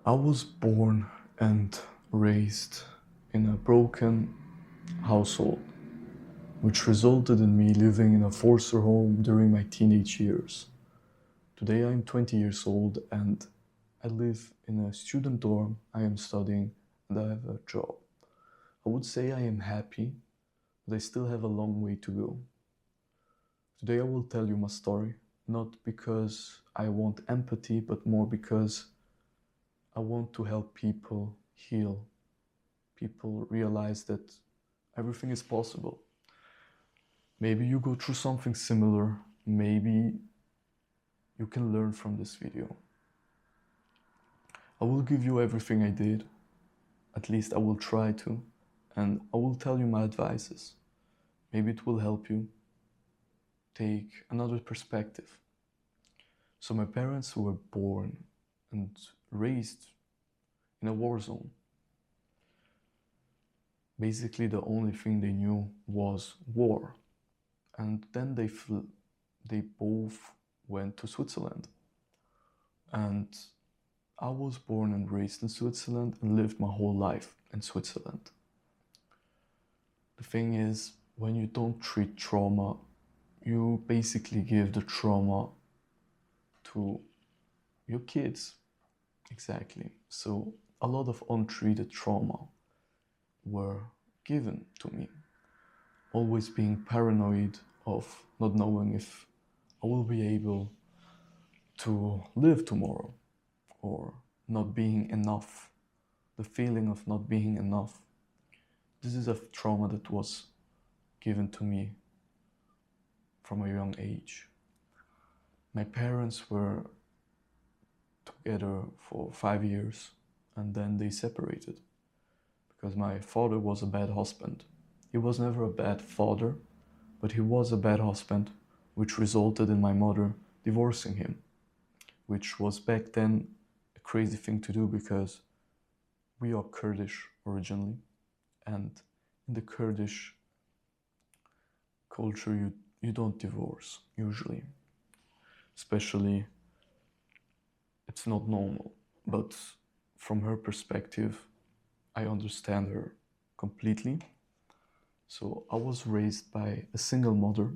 I was born and raised in a broken household, which resulted in me living in a foster home during my teenage years. Today I'm 20 years old and I live in a student dorm. I am studying and I have a job. I would say I am happy, but I still have a long way to go. Today I will tell you my story, not because I want empathy, but more because I want to help people heal. People realize that everything is possible. Maybe you go through something similar. Maybe you can learn from this video. I will give you everything I did. At least I will try to. And I will tell you my advices. Maybe it will help you take another perspective. So my parents were born and raised in a war zone. Basically, the only thing they knew was war. And then they both went to Switzerland. And I was born and raised in Switzerland and lived my whole life in Switzerland. The thing is, when you don't treat trauma, you basically give the trauma to your kids. Exactly. So a lot of untreated trauma were given to me. Always being paranoid of not knowing if I will be able to live tomorrow, or not being enough, the feeling of not being enough. This is a trauma that was given to me from a young age. My parents were together for 5 years and then they separated because my father was a bad husband. He was never a bad father, but he was a bad husband, which resulted in my mother divorcing him, which was back then a crazy thing to do because we are Kurdish originally, and in the Kurdish culture you don't divorce usually. Especially, it's not normal. But from her perspective, I understand her completely. So I was raised by a single mother.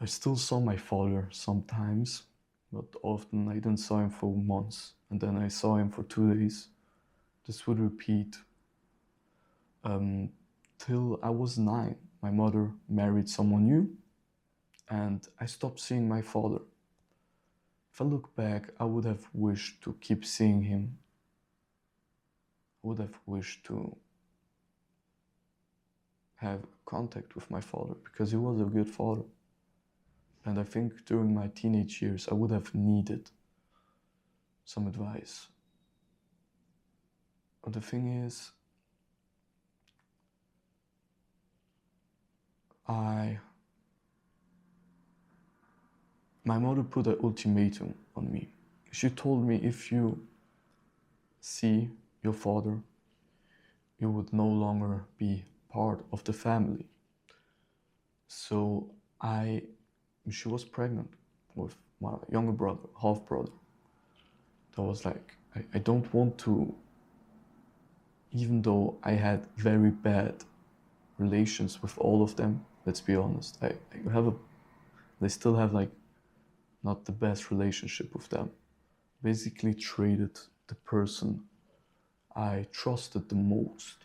I still saw my father sometimes, but often I didn't saw him for months, and then I saw him for 2 days. This would repeat till I was 9. My mother married someone new, and I stopped seeing my father. If I look back, I would have wished to keep seeing him. I would have wished to have contact with my father because he was a good father. And I think during my teenage years, I would have needed some advice. But the thing is, my mother put an ultimatum on me. She told me if you see your father, you would no longer be part of the family. So she was pregnant with my younger brother, half brother. That was like, I don't want to, even though I had very bad relations with all of them, let's be honest, they still have like not the best relationship with them. Basically traded the person I trusted the most,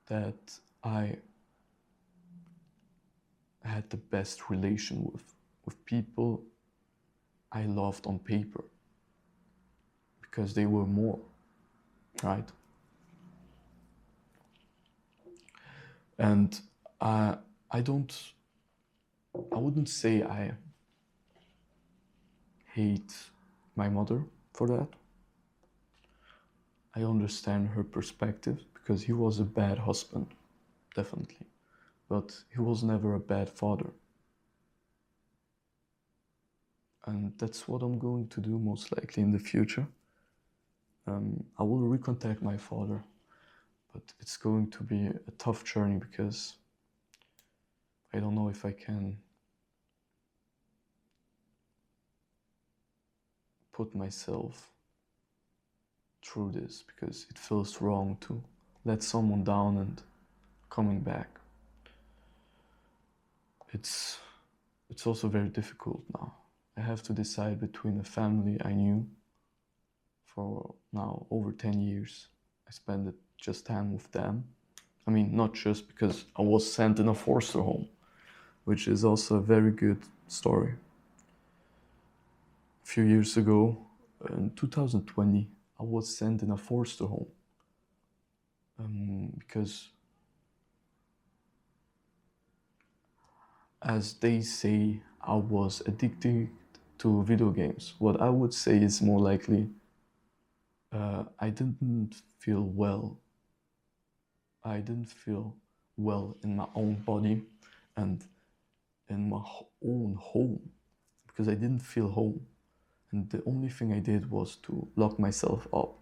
that I had the best relation with people I loved on paper, because they were more, right? And I wouldn't say I hate my mother for that. I understand her perspective because he was a bad husband, definitely, but he was never a bad father. And that's what I'm going to do most likely in the future. I will recontact my father, but it's going to be a tough journey because I don't know if I can put myself through this because it feels wrong to let someone down and coming back. It's also very difficult now. I have to decide between a family I knew for now over 10 years. I spent it just time with them. I mean, not just because I was sent in a foster home, which is also a very good story. A few years ago, in 2020, I was sent in a foster home because, as they say, I was addicted to video games. What I would say is more likely I didn't feel well. I didn't feel well in my own body and in my own home because I didn't feel home. And the only thing I did was to lock myself up.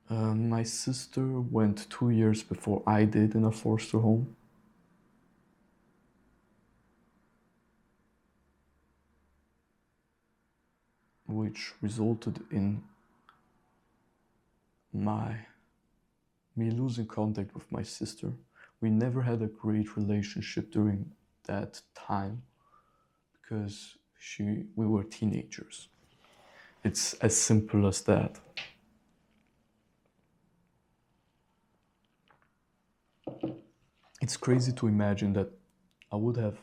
My sister went 2 years before I did in a foster home. Which resulted in me losing contact with my sister. We never had a great relationship during that time because we were teenagers. It's as simple as that. It's crazy to imagine that I would have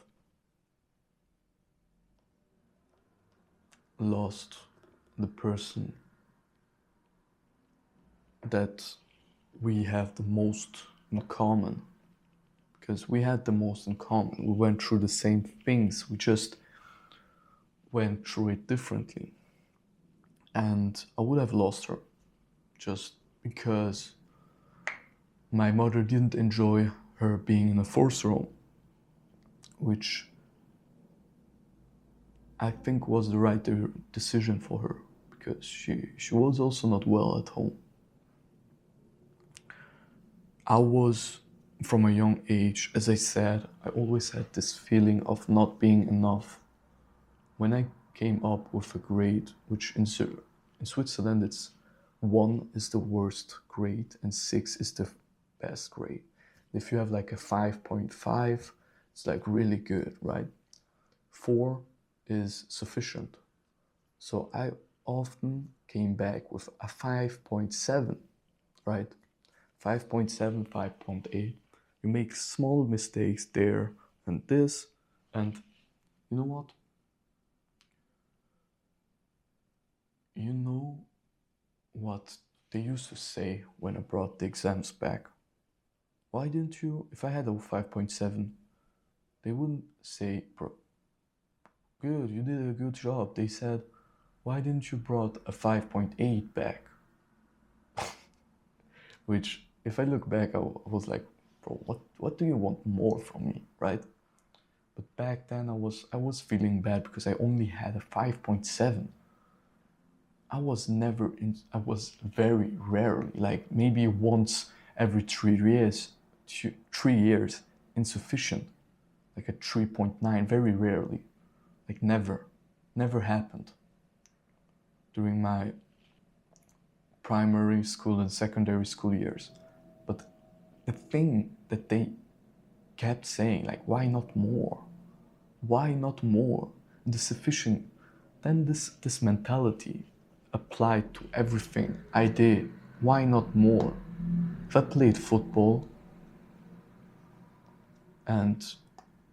lost the person that we have the most in common, because we had the most in common. We went through the same things, we just went through it differently. And I would have lost her just because my mother didn't enjoy her being in a foster home, which I think was the right decision for her, because she was also not well at home. I was, from a young age, as I said, I always had this feeling of not being enough. When I came up with a grade, which in Switzerland it's 1 is the worst grade and 6 is the best grade. If you have like a 5.5, it's like really good, right? 4 is sufficient. So I often came back with a 5.7, right? 5.7, 5.8. You make small mistakes there and this, and you know what? You know what they used to say when I brought the exams back? Why didn't you, if I had a 5.7, they wouldn't say, good, you did a good job. They said, why didn't you brought a 5.8 back? Which, if I look back, I was like, bro, what do you want more from me, right? But back then I was feeling bad because I only had a 5.7. I was very rarely, like maybe once every 3 years, 3 years, insufficient, like a 3.9, very rarely, like never happened during my primary school and secondary school years. But the thing that they kept saying, like, why not more? Why not more? The sufficient, then this mentality applied to everything I did. Why not more? If I played football and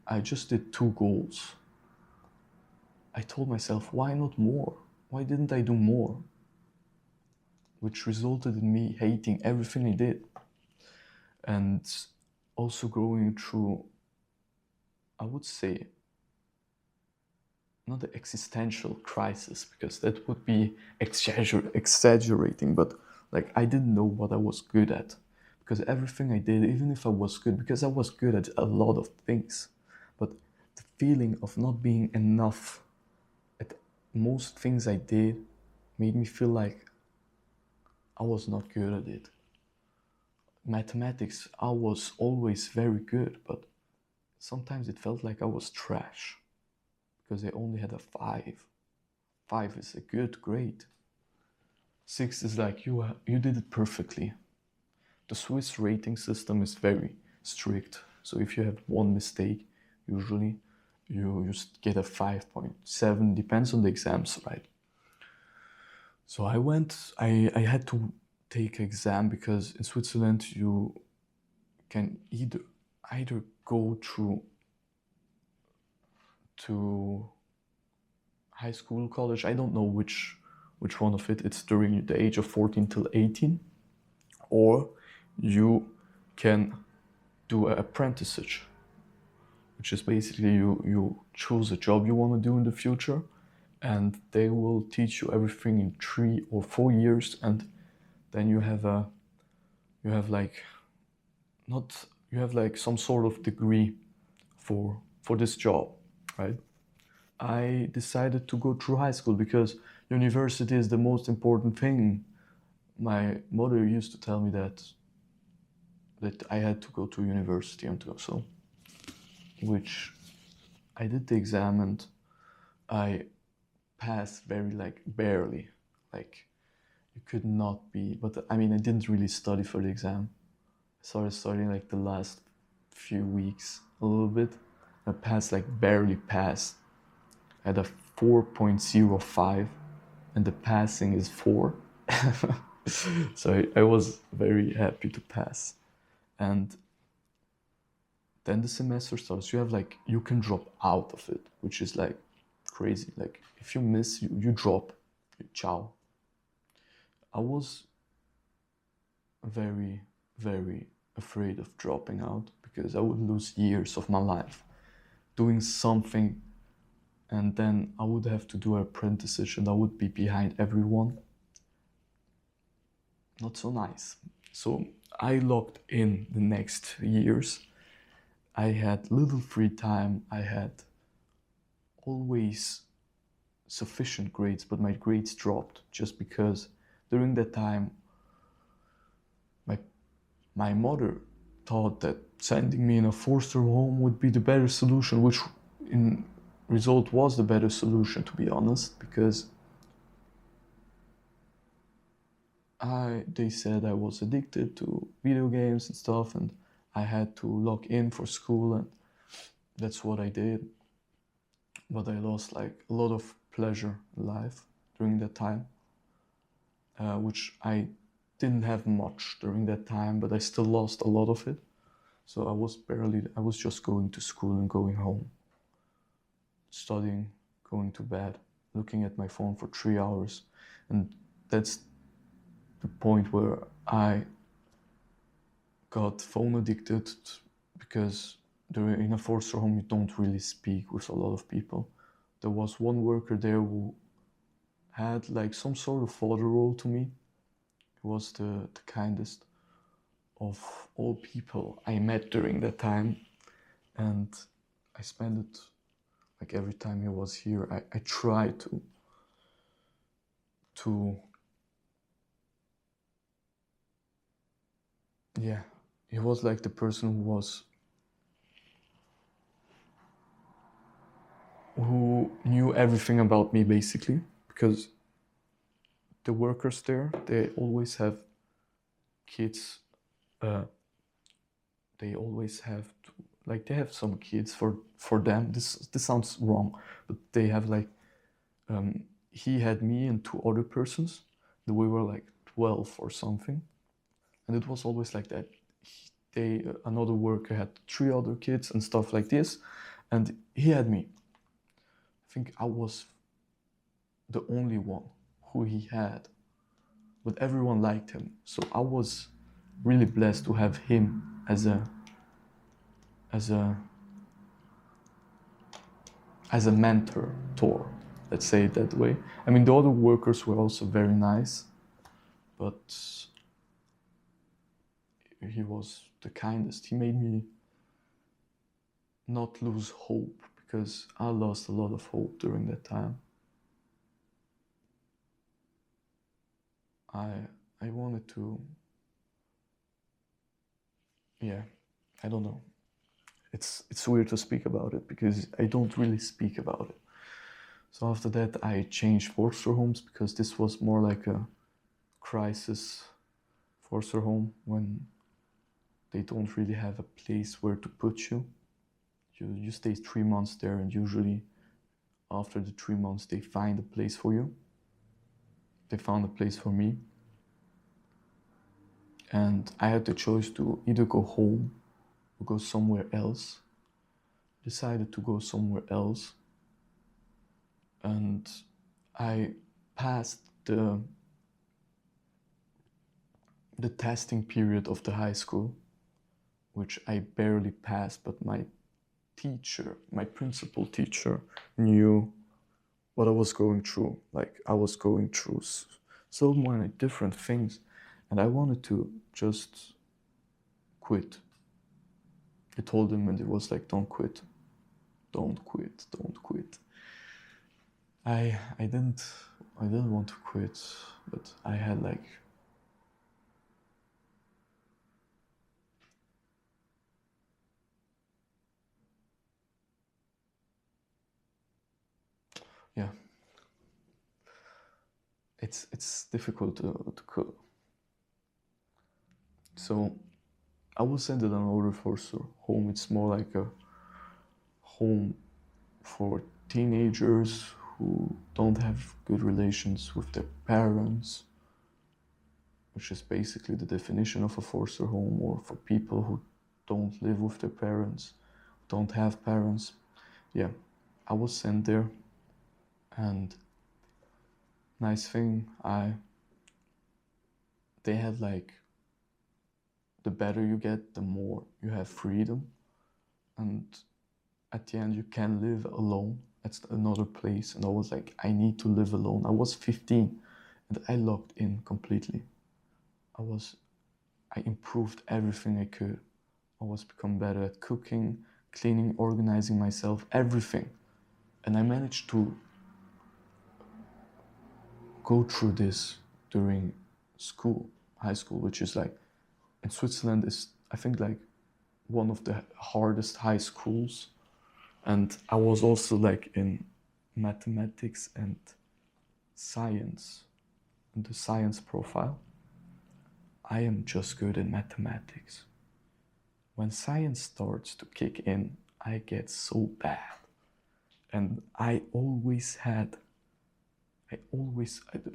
I just did 2 goals, I told myself, why not more? Why didn't I do more? Which resulted in me hating everything I did. And also going through, I would say, not the existential crisis, because that would be exaggerating, but like I didn't know what I was good at, because everything I did, even if I was good, because I was good at a lot of things, but the feeling of not being enough at most things I did made me feel like I was not good at it. Mathematics, I was always very good, but sometimes it felt like I was trash because I only had a 5. 5 is a good grade. 6 is like you did it perfectly. The Swiss rating system is very strict. So if you have one mistake, usually you just get a 5.7, depends on the exams, right? So I had to take an exam because in Switzerland you can either go through to high school, college, I don't know which one of it, it's during the age of 14 till 18, or you can do an apprenticeship, which is basically you choose a job you want to do in the future, and they will teach you everything in 3 or 4 years, and then you have like not you have like some sort of degree for this job, right? I decided to go through high school because university is the most important thing. My mother used to tell me that I had to go to university until so, which I did the exam and I passed very like barely, like you could not be. But I mean, I didn't really study for the exam. I started studying like the last few weeks a little bit. I passed, like barely passed. I had a 4.05 and the passing is 4. So I was very happy to pass. And then the semester starts. You have like, you can drop out of it, which is like crazy. Like if you miss, you drop. Ciao. I was very, very afraid of dropping out because I would lose years of my life doing something, and then I would have to do an apprenticeship and I would be behind everyone. Not so nice. So I locked in the next years. I had little free time. I had always sufficient grades, but my grades dropped just because during that time my mother thought that sending me in a foster home would be the better solution, which in result was the better solution, to be honest, because they said I was addicted to video games and stuff, and I had to log in for school, and that's what I did. But I lost like a lot of pleasure in life during that time, which I didn't have much during that time, but I still lost a lot of it. So I was just going to school and going home, studying, going to bed, looking at my phone for 3 hours. And that's the point where I got phone addicted, because in a foster home you don't really speak with a lot of people. There was one worker there who had like some sort of father role to me. He was the kindest of all people I met during that time, and I spent it like every time he was here. I tried to yeah, he was like the person who knew everything about me basically, because the workers there, they always have kids. They always have to, like they have some kids for them. This sounds wrong, but they have like he had me and 2 other persons. We were like 12 or something, and it was always like that. Another worker had 3 other kids and stuff like this, and he had me. I think I was the only one who he had, but everyone liked him. So I was really blessed to have him as a mentor, let's say it that way. I mean, the other workers were also very nice, but he was the kindest. He made me not lose hope, because I lost a lot of hope during that time. I wanted to, yeah, I don't know. It's weird to speak about it because I don't really speak about it. So after that, I changed foster homes because this was more like a crisis foster home when they don't really have a place where to put you. You stay 3 months there, and usually after the 3 months they find a place for you. They found a place for me, and I had the choice to either go home or go somewhere else. Decided to go somewhere else, and I passed the testing period of the high school, which I barely passed, but my teacher, my principal teacher, knew what I was going through. Like, I was going through so many different things, and I wanted to just quit. I told him, and it was like, don't quit, don't quit, don't quit. I didn't want to quit, but I had like, yeah, it's difficult to quit. So I was sent in another foster home. It's more like a home for teenagers who don't have good relations with their parents, which is basically the definition of a foster home, or for people who don't live with their parents, don't have parents. Yeah, I was sent there, and nice thing, they had like, the better you get, the more you have freedom, and at the end you can live alone. That's another place, and I was like, I need to live alone. I was 15, and I locked in completely. I improved everything I could. I was become better at cooking, cleaning, organizing myself, everything. And I managed to go through this during school, high school, which is like, in Switzerland is, I think, like one of the hardest high schools. And I was also like in mathematics and science, in the science profile. I am just good in mathematics. When science starts to kick in, I get so bad. And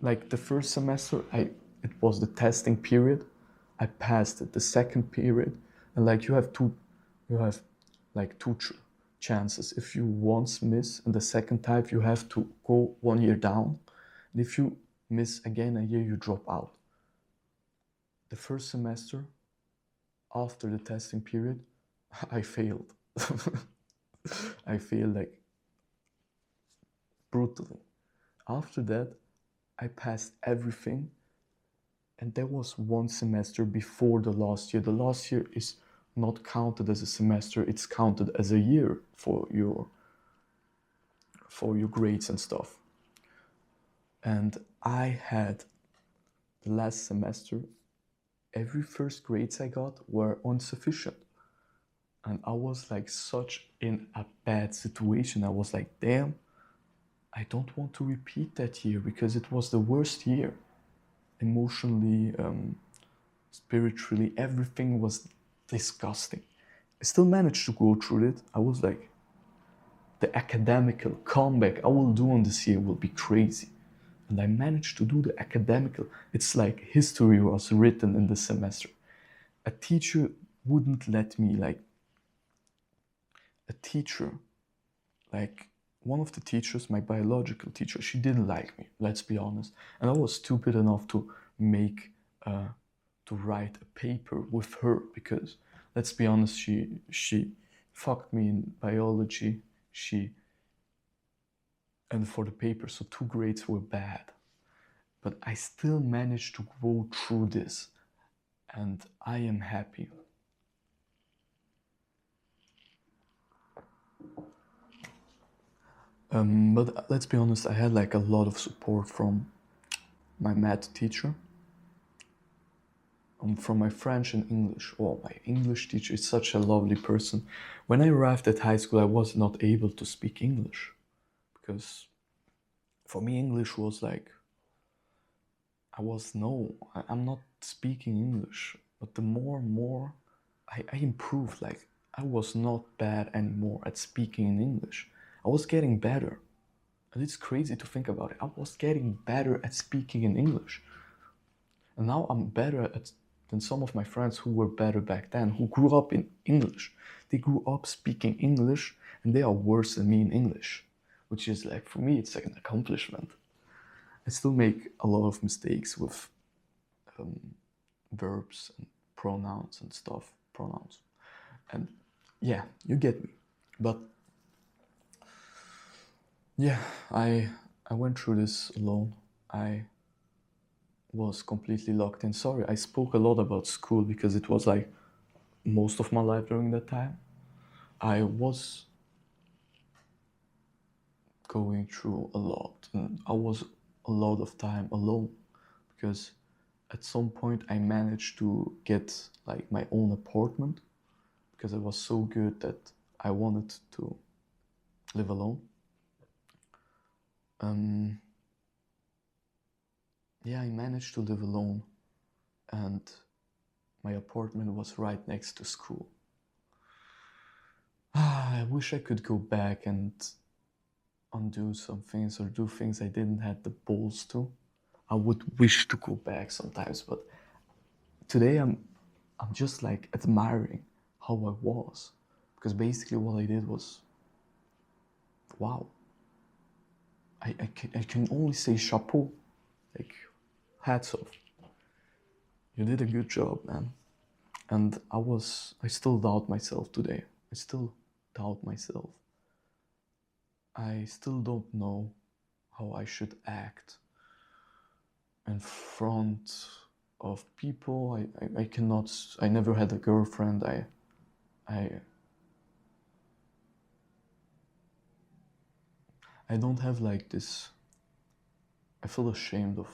like the first semester, it was the testing period. I passed it. The second period, and like you have like two chances. If you once miss, and the second time you have to go 1 year down. And if you miss again a year, you drop out. The first semester, after the testing period, I failed. I failed like brutally. After that, I passed everything, and there was one semester before the last year. The last year is not counted as a semester, it's counted as a year for your grades and stuff. And I had the last semester, every first grades I got were insufficient. And I was like such in a bad situation. I was like, damn, I don't want to repeat that year because it was the worst year. Emotionally, spiritually, everything was disgusting. I still managed to go through it. I was like, the academical comeback I will do on this year will be crazy. And I managed to do the academical. It's like history was written in the semester. A teacher wouldn't let me, like, a teacher, like, one of the teachers, my biological teacher, she didn't like me, let's be honest. And I was stupid enough to write a paper with her because, let's be honest, she fucked me in biology. And for the paper, so 2 grades were bad. But I still managed to go through this, and I am happy. But let's be honest, I had like a lot of support from my math teacher, from my French and English. Oh, my English teacher is such a lovely person. When I arrived at high school, I was not able to speak English because For me, English was like, I'm not speaking English, but the more and more I improved, like I was not bad anymore at speaking in English. I was getting better. And it's crazy to think about it. I was getting better at speaking in English. And now I'm better than some of my friends who were better back then, who grew up in English. They grew up speaking English and they are worse than me in English, which is like, for me, it's like an accomplishment. I still make a lot of mistakes with verbs and pronouns and stuff. Pronouns. And yeah, you get me. But yeah, I went through this alone. I was completely locked in. Sorry, I spoke a lot about school because it was like most of my life during that time. I was going through a lot and I was a lot of time alone because at some point I managed to get like my own apartment because it was so good that I wanted to live alone. Yeah, I managed to live alone and my apartment was right next to school. I wish I could go back and undo some things or do things I didn't have the balls to. I would wish to go back sometimes, but today I'm just like admiring how I was. Because basically what I did was, wow. I can only say chapeau. Like, hats off. You did a good job, man. And I still doubt myself today. I still doubt myself. I still don't know how I should act in front of people. I cannot, I never had a girlfriend. I I don't have like this, I feel ashamed of,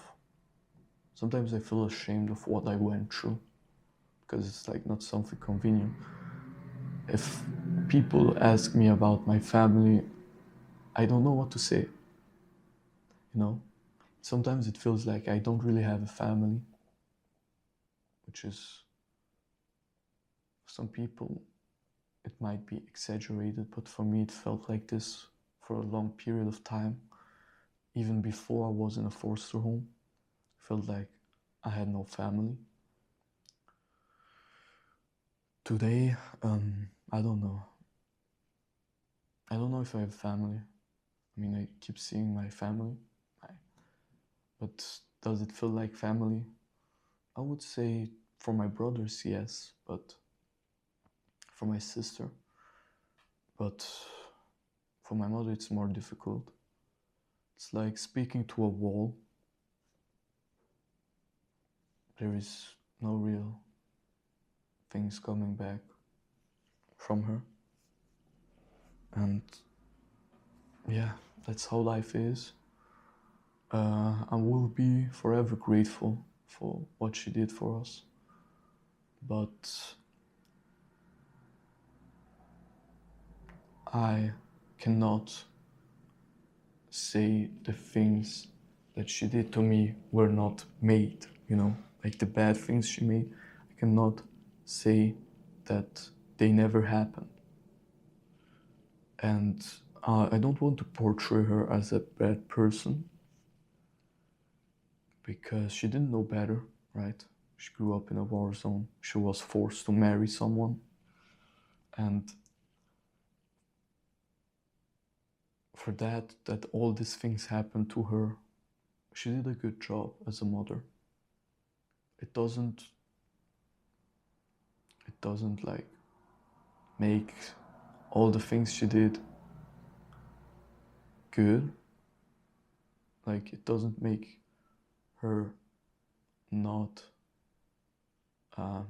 sometimes I feel ashamed of what I went through because it's like not something convenient. If people ask me about my family, I don't know what to say, you know? Sometimes it feels like I don't really have a family, which is, for some people, it might be exaggerated, but for me it felt like this for a long period of time. Even before I was in a foster home, it felt like I had no family. Today, I don't know. I don't know if I have family. I mean, I keep seeing my family, but does it feel like family? I would say for my brothers, yes, but for my sister. But for my mother, it's more difficult. It's like speaking to a wall. There is no real things coming back from her. And yeah, that's how life is. I will be forever grateful for what she did for us. But I cannot say the things that she did to me were not made, you know, like the bad things she made. I cannot say that they never happened. And I don't want to portray her as a bad person because she didn't know better, right? She grew up in a war zone. She was forced to marry someone. And for that all these things happened to her, she did a good job as a mother. It doesn't like make all the things she did good. Like it doesn't make her not uh,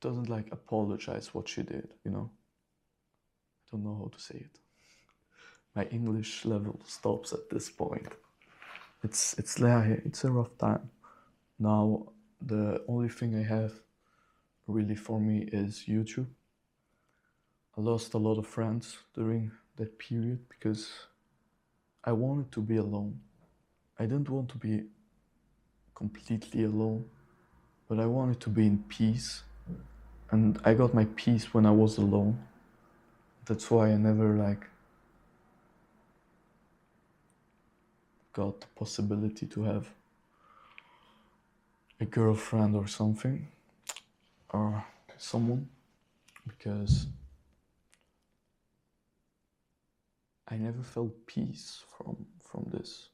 doesn't like apologize what she did, you know. I don't know how to say it. My English level stops at this point. It's a rough time. Now the only thing I have really for me is YouTube. I lost a lot of friends during that period because I wanted to be alone. I didn't want to be completely alone, but I wanted to be in peace. And I got my peace when I was alone. That's why I never got the possibility to have a girlfriend or something, or someone, because I never felt peace from this.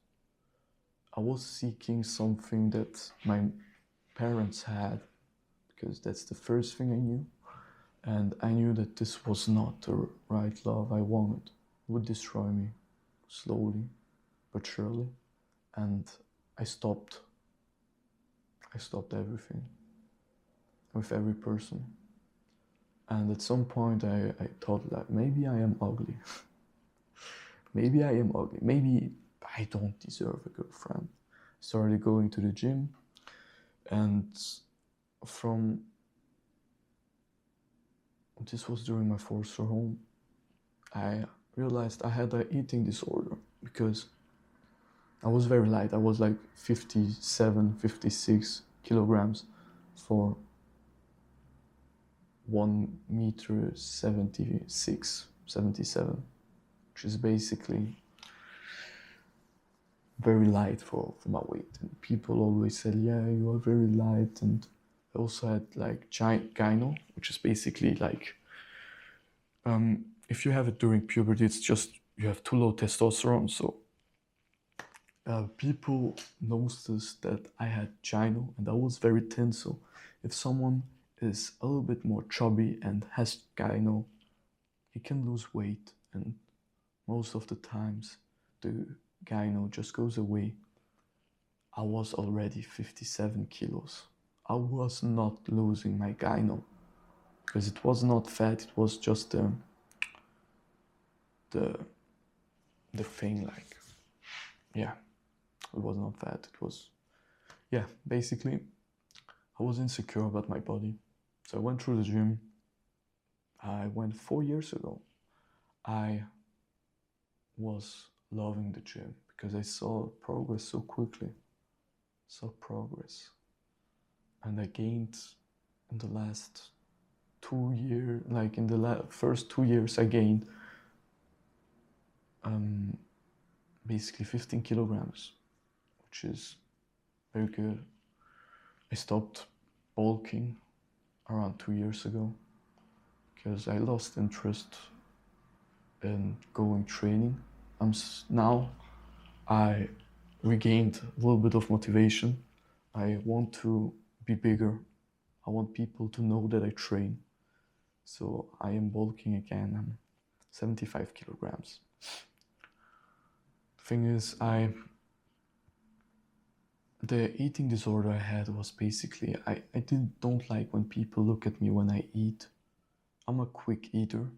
I was seeking something that my parents had, because that's the first thing I knew. And I knew that this was not the right love I wanted. It would destroy me slowly but surely. And I stopped. I stopped everything with every person. And at some point I thought that maybe I am ugly. Maybe I am ugly. Maybe I don't deserve a girlfriend. Started going to the gym, and from this was during my foster home, I realized I had an eating disorder because I was very light. I was like 57, 56 kilograms for 1 meter 76, 77, which is basically very light for my weight. And people always said, yeah, you are very light. And I also had like gyno, which is basically like, if you have it during puberty, it's just you have too low testosterone. So people noticed that I had gyno and I was very thin. So if someone is a little bit more chubby and has gyno, he can lose weight, and most of the times the gyno just goes away. I was already 57 kilos. I was not losing my gyno because it was not fat, it was just the thing, like, yeah, it was not fat, it was, yeah, basically I was insecure about my body. So I went through the gym. I went 4 years ago. I was loving the gym because I saw progress so quickly. Saw progress. And I gained in the last 2 years, like in the first 2 years, I gained basically 15 kilograms, which is very good. I stopped bulking around 2 years ago because I lost interest in going training. Now I regained a little bit of motivation. I want to be bigger. I want people to know that I train. So I am bulking again. I'm 75 kilograms. The thing is, the eating disorder I had was basically, I don't like when people look at me when I eat. I'm a quick eater,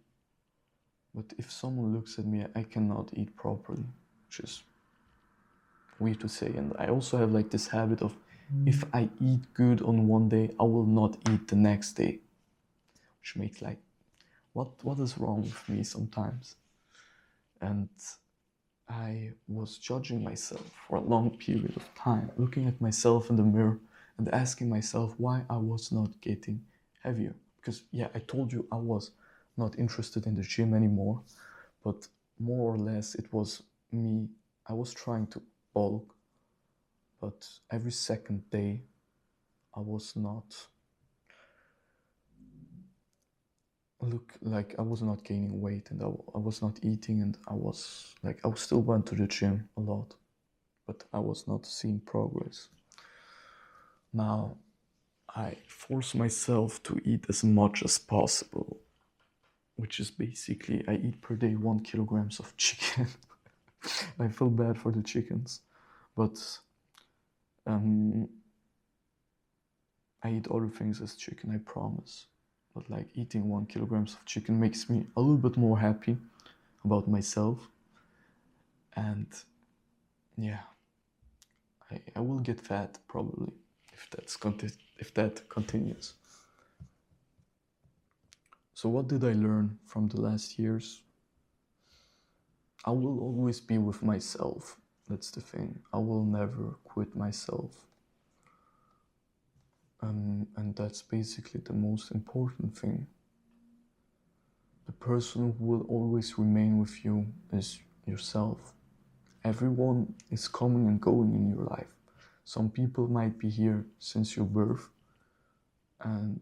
but if someone looks at me, I cannot eat properly, which is weird to say. And I also have like this habit of, if I eat good on one day, I will not eat the next day, which makes like, what is wrong with me sometimes? And I was judging myself for a long period of time, looking at myself in the mirror and asking myself why I was not getting heavier. Because yeah, I told you I was not interested in the gym anymore, but more or less it was me. I was trying to bulk, but every second day I was not I was not gaining weight, and I was not eating, and I still went to the gym a lot, but I was not seeing progress. Now I force myself to eat as much as possible, which is basically I eat per day 1 kilograms of chicken. I feel bad for the chickens, but I eat other things as chicken, I promise. But like eating 1 kilograms of chicken makes me a little bit more happy about myself. And yeah, I will get fat probably if that continues. So what did I learn from the last years? I will always be with myself. That's the thing. I will never quit myself. And that's basically the most important thing. The person who will always remain with you is yourself. Everyone is coming and going in your life. Some people might be here since your birth and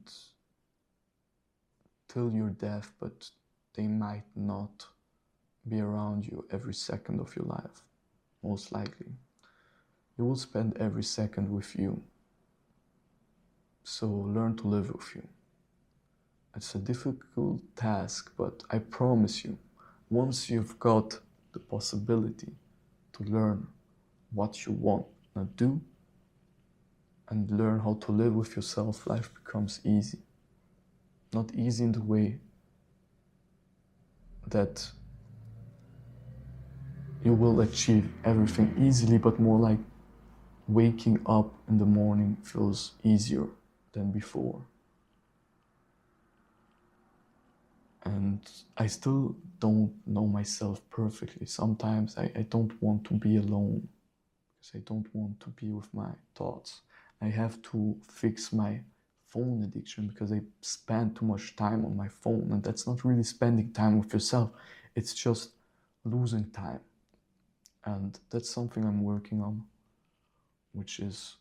till your death, but they might not be around you every second of your life, most likely. You will spend every second with you. So learn to live with you. It's a difficult task, but I promise you, once you've got the possibility to learn what you want to do and learn how to live with yourself, life becomes easy. Not easy in the way that you will achieve everything easily, but more like waking up in the morning feels easier than before. And I still don't know myself perfectly. Sometimes I don't want to be alone because I don't want to be with my thoughts. I have to fix my phone addiction because I spend too much time on my phone, and that's not really spending time with yourself. It's just losing time. And that's something I'm working on, which is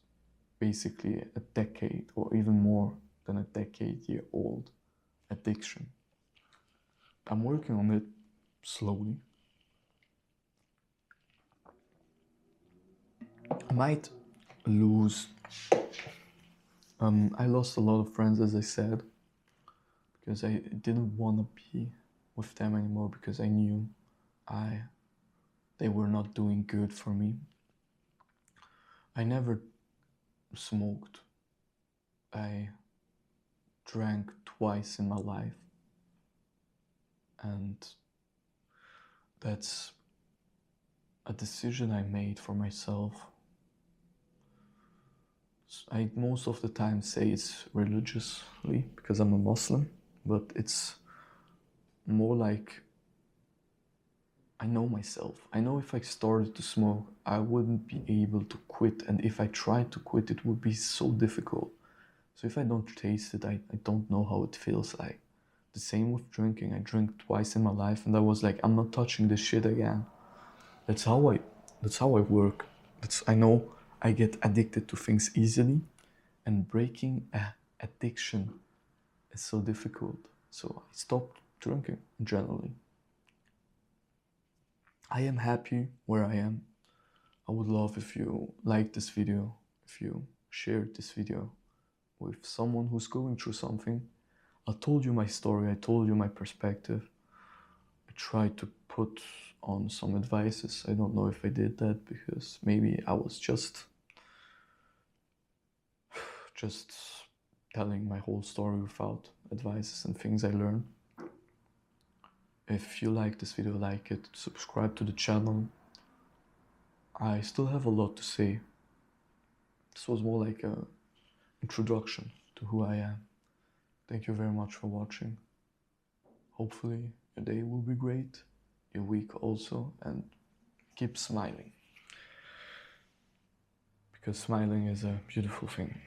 basically a decade or even more than a decade-year-old addiction. I'm working on it slowly. I might lose. I lost a lot of friends, as I said, because I didn't want to be with them anymore because I knew they were not doing good for me. I never smoked. I drank twice in my life, and that's a decision I made for myself. I most of the time say it's religiously because I'm a Muslim, but it's more like I know myself. I know if I started to smoke, I wouldn't be able to quit, and if I tried to quit, it would be so difficult. So if I don't taste it, I don't know how it feels like. The same with drinking. I drank twice in my life, and I was like, I'm not touching this shit again. That's how I work. I know I get addicted to things easily, and breaking addiction is so difficult. So I stopped drinking generally. I am happy where I am. I would love if you liked this video, if you shared this video with someone who's going through something. I told you my story, I told you my perspective. I tried to put on some advices. I don't know if I did that because maybe I was just telling my whole story without advices and things I learned. If you like this video, like it, subscribe to the channel. I still have a lot to say. This was more like an introduction to who I am. Thank you very much for watching. Hopefully your day will be great, your week also, and keep smiling. Because smiling is a beautiful thing.